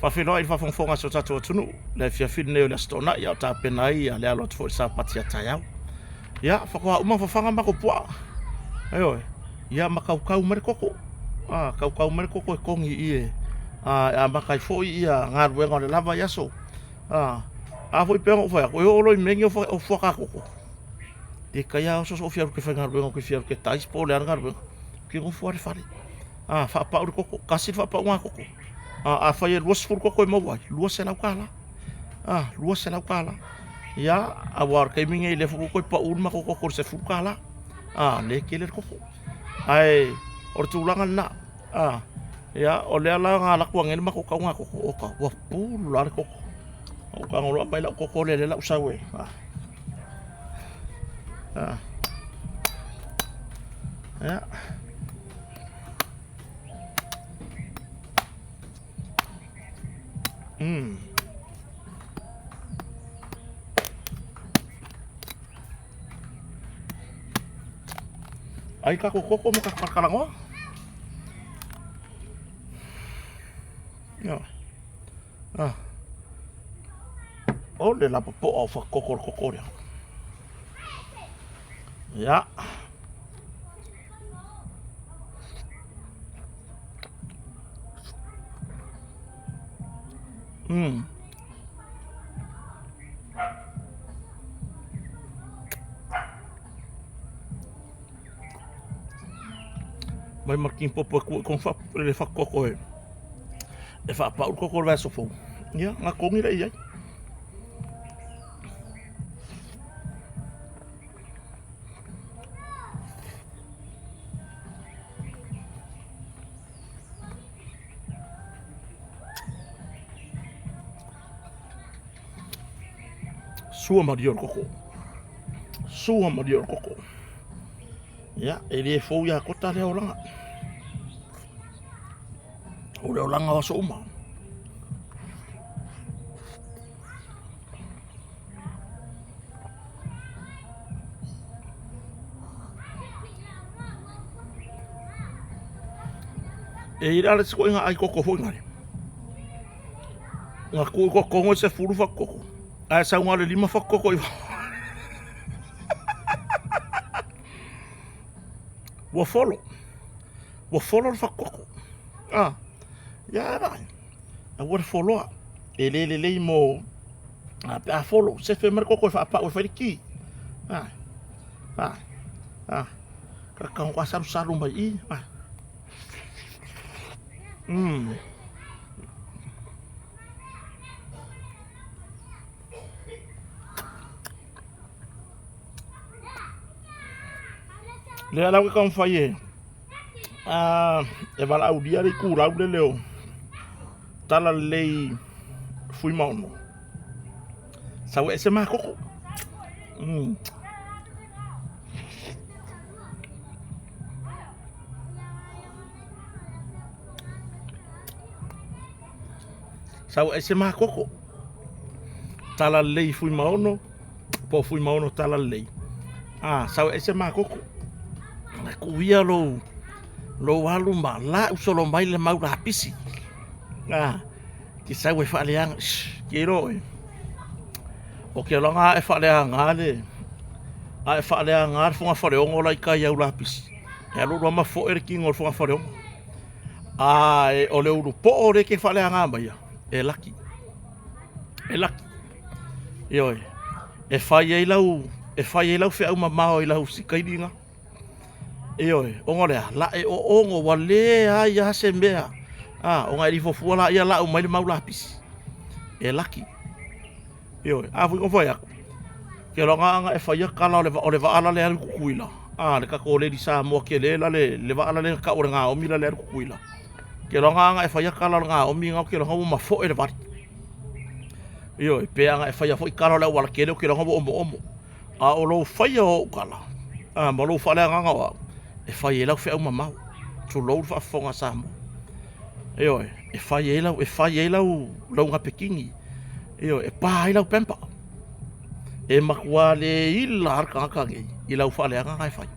Whawhenua i whawhongwhonga so tatua tunu. Le whiawhine neo le stona ia o tāpena ia le alo atu fo i sa patia tai au. Ia, whakua uma whawhanga mako pua. Aioi, ia makaukau mare koko. Kaukau mare koko e kongi i e. Makai fo i ia ngā ruenga o le lava i aso. Fo i peanga o whai ako. E olo i mengi o whaka koko. Te kai a oso o whiaru ke whai ngā ruenga o ke whiaru ke tais po le ana ngā ruenga. Ke ngofu are whare. Whapau re koko. Kasi whapau ngā koko. Whai e luas furu koko e mawai. Luas e lau kāla. Luas e lau kāla. Ia, awar kai minge i le furu koko e pa urma koko kore se furu kāla. Le ke le koko. Ai, o re tūlanga na. Ia, o le ala ngā lakua ngene mako kau ngā koko. O ka wapulu la re koko. O ka ngoloa mai lau koko le lau sawe. Ia. Ai ka koko mo ka karkarango. Ia. O le la popo o fa koko ria. Ia. Mai makin popo kon fa le fa koko e. E fa pa koko le so fo. Ia, nga kongi ra ia. Sua mario koko. Sua mario koko. Ia, e le fo ia kota le olanga. O le olanga wa so uma. E ira le sko inga ai koko fo ngari. Nga ku koko ngo se furu fa koko. Ai sa ngale lima fa koko i. Wa follow fa koko. Ya ra. A wa follow. Le mo. A follow. Se fe mer koko fa pa o fa ki. Ka ka wa saru mai i. Le ala ke kon faye. E vala au dia ri kura u le leo. Tala lei fui mono. Sawe ese ma koko. Sawe ese ma koko. Tala lei fui mono. Po fui mono tala lei. Sawe ese ma koko. Ku ia lo alu ma la usolo mai le mau rapisi. Ki sawe fa leang ki ro. O ke longa e fa leang ale. E fa leang ar fonga fa le ongo lai kai au rapisi. E lo ma fo er ki ngol fonga fa le ongo. E o le uru po o re ke fa leang mai. E laki. Ioi. E fa ye lau fe au mamao i lau sikailinga. Ioi, ongore la e o ongo wale ai ha se mea. O ngai fo fuala ia la o mai le mau lapis. E laki. Ioi, fu ko foi. Ke longa e fa ia kala le va ala le al kuila. Le ka ko le di sa mo ke le va ala le ka o nga o mi le al kuila. Ke longa e fa ia kala nga o mi nga ke longa ma fo e le va. Ioi, pe nga e fa ia fo kala le wala ke le ke longa omo. O lo fa ia o kala. Ma lo fa le nga wa. E fai e lau fe au mamau. Tu lou fa fonga samo. E fai e lau ngā pekingi. E pā e lau pempa. E makua le ila arka akange. I lau fa le anga ngai fai.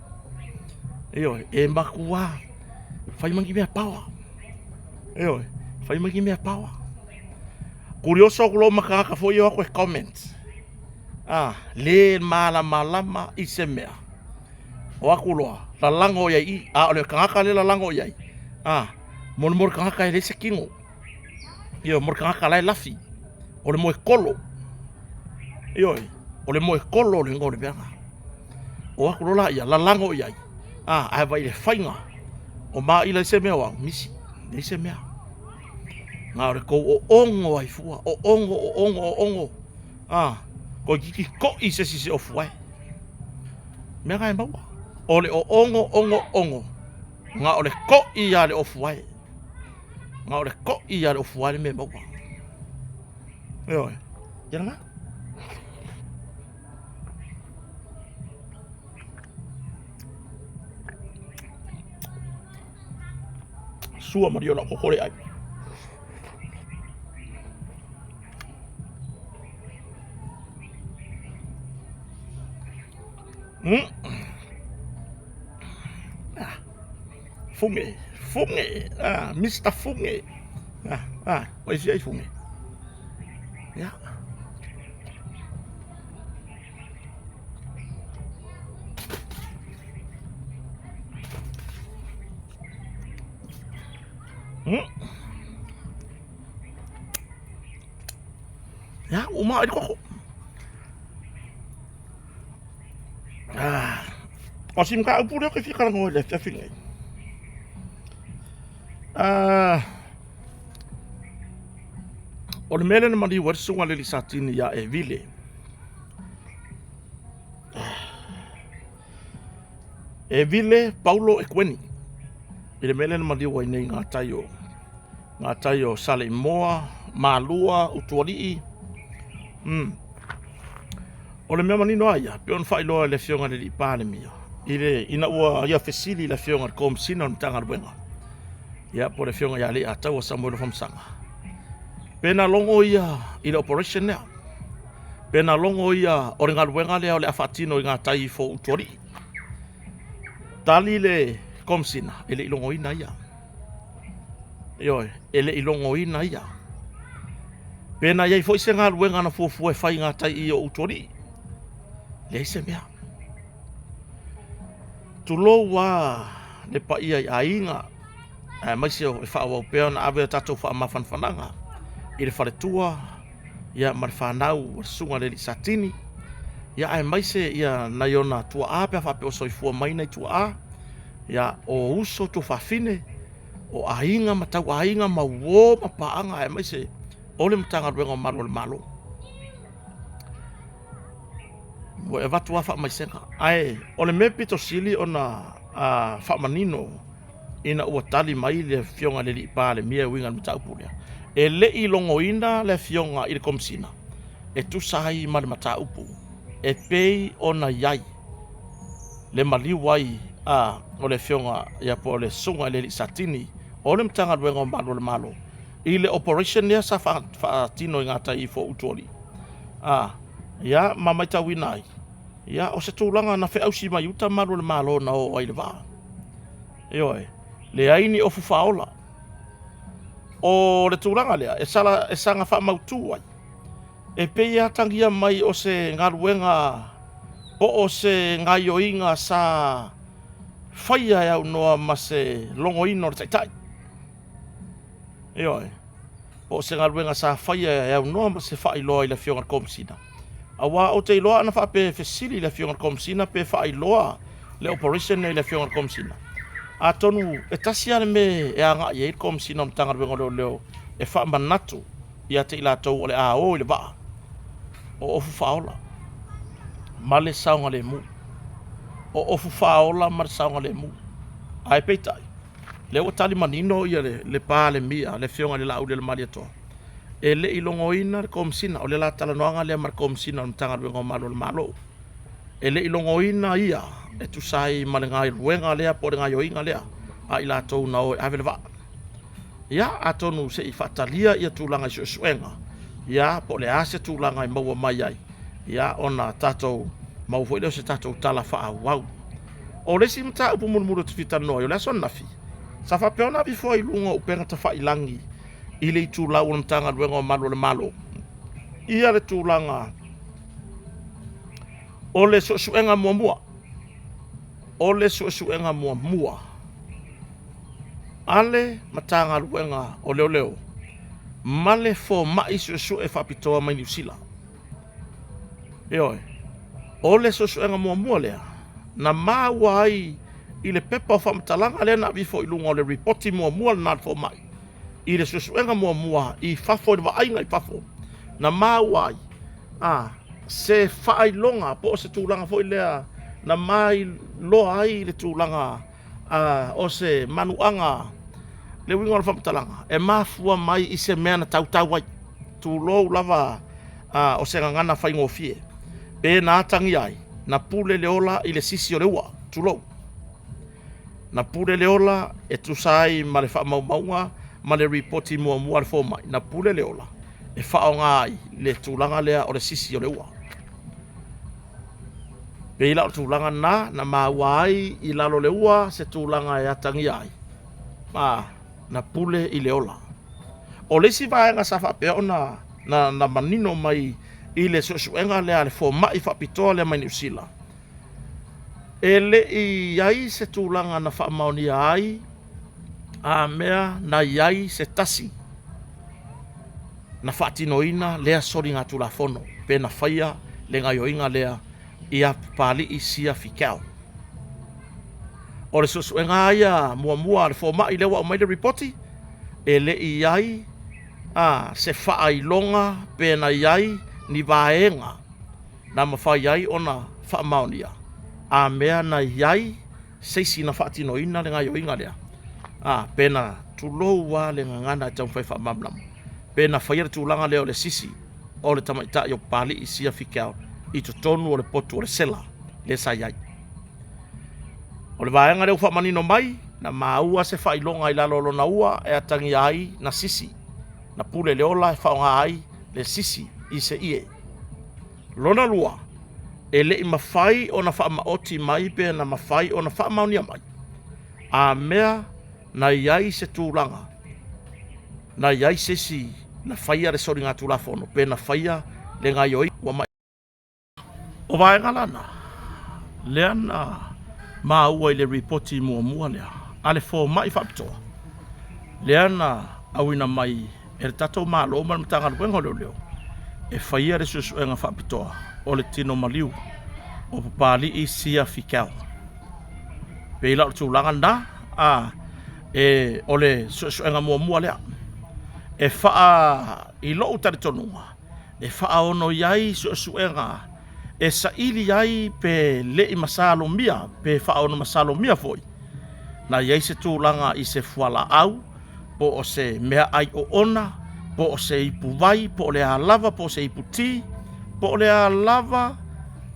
E makua. Fai mangi mea pawa. Fai mangi mea pawa. Kurioso kulo makaka fo yo ko comment. Le malama i se mea. O akuloa, la lango yai, ole kangaka le la lango yai. Mor kangaka le se kingo. Yo mor kangaka lai lafi. Ole mo kolo. Yo, ole mo kolo le ngore bea. O akulola ia la lango yai. Ai vai le fainga. O ma ila se mea wa misi. Le se mea. Ngā ore ko o ongo ai fua. O ongo. Ko kiki ko i se o fuai. Mea kai mau. Ole o ongo. Ngā ole ko i ale o fuai. Ngā ole ko i ale o fuai me mau. Yo. Yana nga? Sua mariona ko kore ai. Funge. Mr. Funge. Wat is jij Funge? Ja. Ja, oma itu kok. Osim ka upu dia ke fikar ngoi le fingai. O le mele na mali warsunga le lisatini ya e vile. E vile Paulo e kweni. I le mele na mali wa nei ngā taio sale moa, malua, utualii. O le mea manino aia, pe on fai loa le fionga le li pāle mia. I le ina ua ia fesili le fionga le komsina on tanga ruenga. Ia po le fionga ia le atau a Samuel Famsanga. Pena longo ia i le operation nea. Pena longo ia o le ngaruenga lea o le afatino i ngā tai fo utuari. Tali le komsina, ele ilongo ina ia. Ioi, ele ilongo ina ia. Pena iai fo ise ngaruenga na fuafua e fai ngā tai i o utuari. Le ise mea. Tulo wa le pa ia i ainga. Maise o e whaawau pēo na awe tatou wha mafanfananga. I le wharetua, ia mare whanau, sunga le li satini. Ia ai maise ia na iona tua a pia whapeo soifua maina i tua a. Ia o uso tu whawhine, o ainga matau ainga ma wo ma paanga ai maise. Ole mtanga ruenga malo le malo. Mo e watu a wha maisenga. Ai, ole me pito sili o na wha manino ina ua tali mai le fionga le li pa le mia winga mta upulea. E le i longo ina le fionga i le komsina. E tu sahi ma le mata upu. E pei o na yai. Le mali wai o le fionga ia po le sunga le li satini. O le mtanga ruenga malo le malo. I le operation lea sa wha tino i ngata i fo utuoli. Ia mamaita winai. Ia o se tūlanga na whe ausi mai uta malo le malo na o ai le waa. Ioi. Le aini o fufaola. O le tūranga lea, e sanga wha mautu ai. E pei atangia mai o se ngaruenga, o se ngaioinga sa whaia e au noa ma se longo ino le taitai. Ioi. O se ngaruenga sa whaia e au noa ma se whailoa i le fionga komsina. Awa o te iloa ana wha pe fesili le fionga komsina, pe whailoa le operation i le fionga komsina. A tonu e tasi ane me e anga i e komsina om tanga ruenga leo e wha manatu i a te ila tau o le a o i le waa. O ofu whaola. Ma le saunga le mu. O ofu whaola ma le saunga le mu. Ai peitai. Le o tali manino i le pā le mia, le fionga le lau le mali atoa. E le ilongo ina le komsina, o le la tala noanga le mar komsina om tanga ruenga o malo le malo. E le ilongo ina ia, e tu sai ma le ngai ruenga lea, po le ngai oinga lea, a ila tau na o e avele waa. Ia, a tonu se i fatalia ia tūlanga i suenga. Ia, po le ase tūlanga i maua mai ai. Ia, ona tatou, mau fo ileo se tatou tala wha wau. O le si mta upu murumuru tu fita noi, o le aso nafi. Sa wha peona vi fo i lunga upenga ta wha ilangi. i le tūlau o mtanga luenga o malo le malo. Ia le tūlanga o le suenga mua. O le suenga mua. Ale matanga luenga o leo. Male fo mai su e whapitoa mai New Zealand. Eoi, o le suenga mua lea, na maua ai i le pepa o whamatalanga lea na vifo i lunga o le reporti mua le nāt fo mai. I le suenga mua i whafo i waainga i whafo. Na maua ai, se whaai longa po se tūlanga fo i lea, na mai loa ai le tūlanga o se manuanga le winga o whamatalanga. E mafua mai i se mea na tautau ai, tūlou lava o se ngangana whaingofie. Pe na atangi ai, na pule leola i le sisi o le ua, tūlou. Na pule leola e tusai ma le whaamaumaunga, ma le reporti mua le fo mai. Na pule leola e whaonga ai le tūlanga lea o le sisi o le ua. Pe ila o tūlanga na maua ai i lalo le ua se tūlanga e atangi ai. Na pule i leola. O lesi vaenga sa whapea na manino mai i le suenga lea le fo mai whapitoa lea mai New Zealand. E le i ai se tūlanga na whaamaoni ai, a mea na iai se tasi. Na whaatinoina lea sori ngā tūlafono, pe na whaia le ngaioinga lea i a pali i sia whikau. O le suenga aia mua le fo mai lewa o mai le reporti, e le i ai se whaailonga pe na iai ni vaenga na mawhai ai ona whaamaonia. A mea na iai seisi na whaatinoina le ngaioinga lea. Pena tulou wa le ngangana tau whai whaamamlamu. Pena whaia le tūlanga leo le sisi o le tamaita i o pali i sia whikau i to tonu o le potu o le sela le sa iai. O le vaenga leo whaamanino mai na maua se whailonga i lalolo na ua e atangi ai na sisi. Na pule leola e whaonga ai le sisi i se ie. Lona lua e le i mawhai o na whaamaoti mai pe na mawhai o na whaamaunia mai. A mea na iai se tūlanga. Na iai sesi na whaia re sori ngā tūlafono pe na whaia le ngā ioi wa mai. O vaenga lana, lea na maua i le reporti mua lea, a le fo mai whapitoa. Lea na awina mai e re tatou malo ma mtanga luenga leo. E whaia re suenga whapitoa o le tino maliu o papali i sia whikau. Pe ila o tūlanga na, o le suenga mua lea. E wha i loo tari tonunga. E wha ono iai suenga. E sa ili iai pe le i masalo mia, pe wha ono masalo mia foi. Na iai se tūlanga i se fuala au, po o se mea ai o ona, po o se ipu vai, po o le a lava, po o se ipu ti, po o le a lava,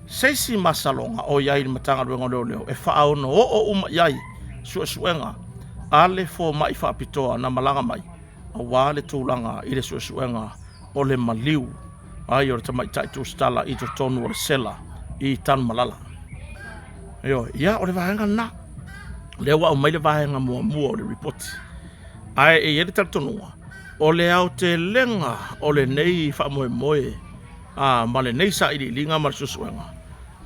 seisi masalonga o iai ni matanga luenga leo. E wha ono o uma iai suenga. Ale fo mai whaapitoa na malanga mai. A wale tūlanga i le suenga o le maliu. Ai o le tamaita i tū stala i tō tonu o le sela i tanu malala. Ia o le vahenga na. Lea wa o mai le vahenga mua o le reporti. Ai e ele tari tonua. O le au te lenga o le nei wha moe. Ma le nei sa i li linga ma le suenga.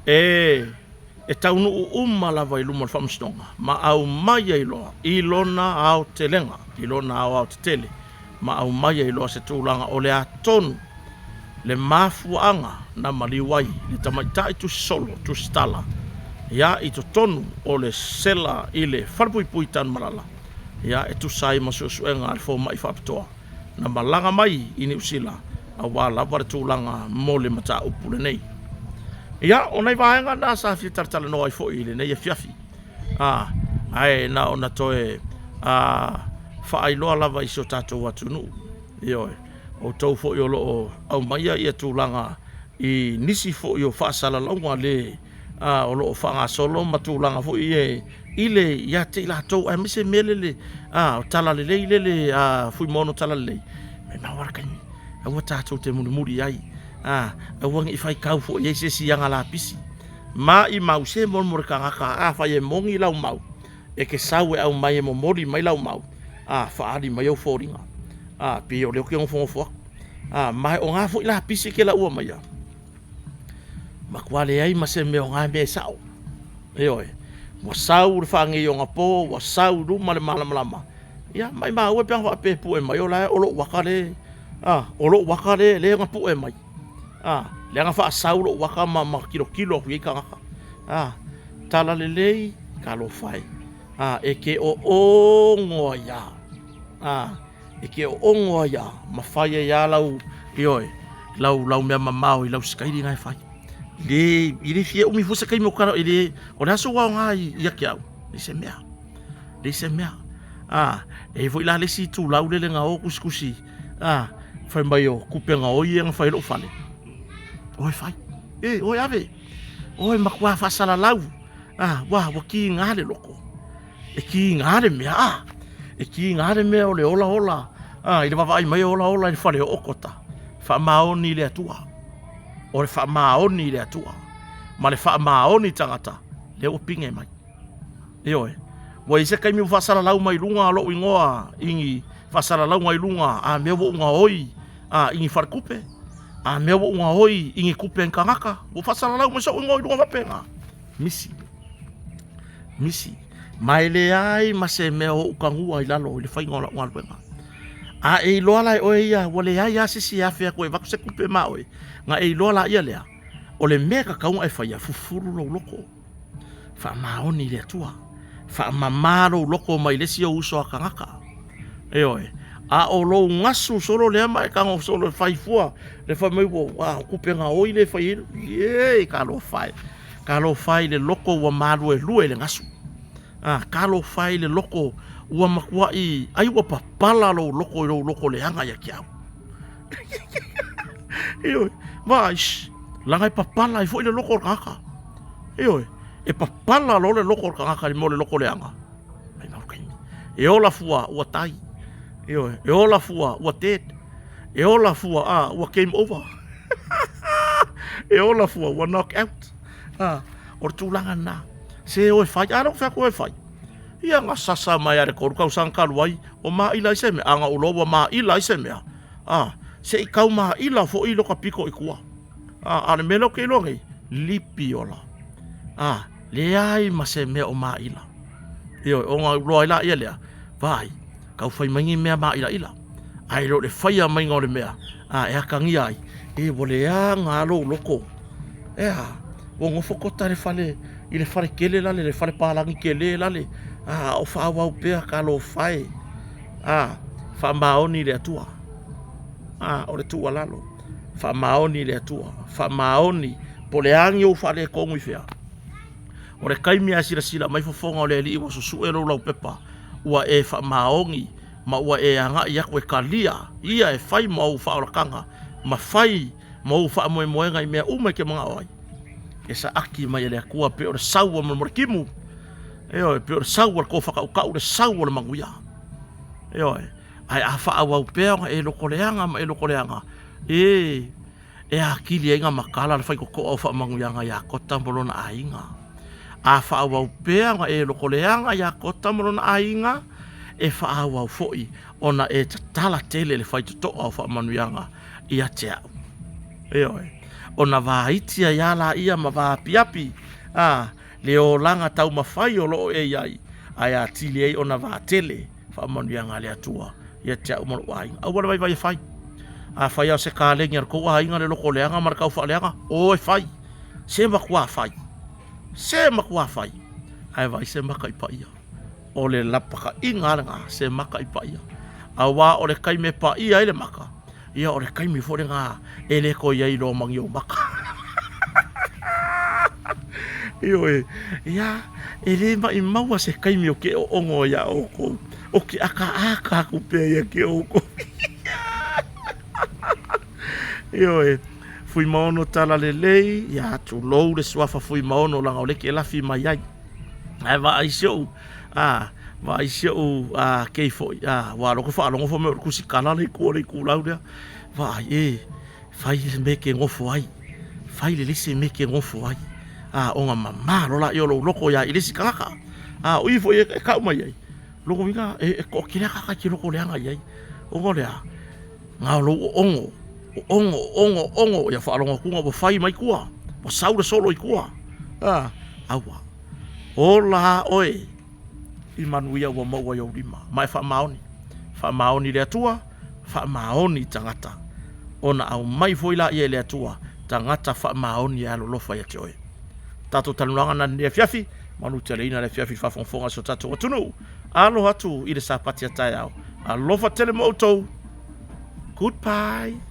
E taunu umma lava i luma le whamstonga. Ma au mai e iloa. I lona au te lenga. I lona au te tele. Ma au mai e iloa se tūlanga o le a tonu. Le mafuanga na maliwai. Le tamaita i tu solo, tu stala. Ia i to tonu o le sela i le wharpui tan malala. Ia e tu sai ma suenga al fo mai whapitoa. Na malanga mai i New Zealand. A wā lava le tūlanga mo le mata upu le nei. Ia, o nei vaenga na sa fia tartala no ai fo i le nei e fiafi. Ai na ona toe whaailoa lava i so tātou atunu. Ioi, o tau fo i o loo au maia i a tūlanga i nisi fo i o whaasala launga le o loo whanga solo ma tūlanga fo i i le ia te ila tau ai mise mele le o tala le le fui mono tala le me mawara kaimi. Au tātou te muri ai. Wangi i whai kau fo i se sianga la pisi. Ma i mau se mon mora kangaka whai e mongi lau mau. E ke sau e au mai e mo mori mai lau mau. Whaari mai au fōringa. Pi o leo ke ngofo mai o nga fo ila pisi ke la ua mai makwale ai mase me o nga me sao wa sau fa ngi yo ngapo wa sau du male malama ya mai ma o pe pe pu e mai o la o lo wakale o lo wakale le ngapu e mai le nga fa sau lo waka ma kilo ki ka tala le ka lo fai e ke o ngoya e ke o ngoya ma fai ya lau lau me mamau lau skaidi ngai fai le ile fie umi fusa kai mo karo ile o na so wa ngai ya kiau le se mea e foi la le si tu lau le nga o kuskusi fai mai o kupe nga o yang fai lo fale oi fai oi ave oi makwa fa sala lau wa ki ngale loko e ki ngale mea e ki ngale mea o le ola ile va mai ola i fale o kota fa maoni le atua o le fa maoni le atua ma le fa maoni tangata le o pinge mai wa isa kai mi fa sala lau mai lunga lo ingoa ingi fa sala lau mai lunga me wo nga oi ingi farkupe me wo nga oi ingi kupe kangaka wo fa sala lau mai so ngoi lunga penga misi mai le ai ma se me o kangua i lalo le fai ngola ngala penga e lola o ia wole ia sisi afia ko e va se kupe ma oi nga e lola ia lea o le meka kaunga e fai fufuru lo loko fa maoni le tua fa mamaro loko mai le si o uso kangaka o lo ngasu solo le mai kango solo fai fua le fa mai wo kupe nga oi le fai ka lo fai le loko wa malu e lue le ngasu ka lo fai le loko ua makua ai ua papala lo loko le anga ya kiau mais langai papala i foi le loko kaka e papala lo le loko kaka mo le loko le anga mai mau kai ola fua ua tai ola fua ua dead ola fua ua game over ola fua ua knock out o tulanga na se fai aro fa ko fai ia nga sasa mai are ko kau sangkalu ai o ma ila se me anga ulo ma ila se me se kau ma ila fo ilo ka piko i kua ane melo ke longi lipi ola le ai ma se me o ma ila o nga ulo ila ia lea vai kau fai mangi me ma ila ai lo le fai mai ngore mea e akangi ai vole nga lo loko o ngofo kota le fale ile fale kele lale le fale palangi kele lale o fa wa pe ka lo fai fa maoni le tua o le tua lalo fa maoni le tua fa maoni po le angi o fa le kongu fea o le kaimi asira mai fofonga o le li o susu e lo pepa ua fa maongi ma ua anga ia ko kalia ia fai ma o fa o kanga ma fai ma o fa mo ngai me uma ke mga oi esa aki mai le akua pe o sau mo morkimu pe o sau ko fa ka o sau mo manguia ai afa au pe e lo koleanga ma e lo koleanga e akili nga makala le fai ko o fa manguia nga ya kota mo na ainga afa au pe nga e lo koleanga ya kota mo na ainga e fa au foi ona e tala tele le fai to o fa manguia nga ia tia ona vaitia yala ia ma va piapi le o langa tau mafai o lo e ai atili ai ona va tele fa manu yanga le atua ia tia mo wai au wala vai fai fai se ka le ngar ko ai ngale lo ko le anga marka fa le anga o fai se ma kwa fai ai vai se ma kai pa ia o le lapaka inga se ma kai pa ia awa o le kai me pa ia ile maka ia o le kai mi fore nga ele ko ia lo mangi o maka ia ele ma i maua se kai mi o ke o ongo ia o ke aka ku pe ia ke o ko fui maono tala lelei ia tu lou le swafa fui maono langa o le ke lafi mai ai va ai show vai show ke foi wa lo ko fa lo fo me ku si kala le ku lauda vai fai me ke ngofo ai fai le se me ke ngofo ai o nga mama lo la yo lo loko ya ile si kaka o ifo e ka mai ai lo ko vinga e ko kila kaka ki lo ko le anga ai o lea ngā lo ongo ia whaalonga kunga wa whai mai kua wa saura solo i kua aua o la oe i manuia wa maua i aurima mai wha maoni lea tua wha maoni tangata ona au mai foila i lea tua tangata wha maoni alo lofa ia te oe tato talunanga na lea fiafi manu te leina lea fiafi whafonfonga so tato watunu alo hatu i le sapati atai au alofa tele moutou goodbye.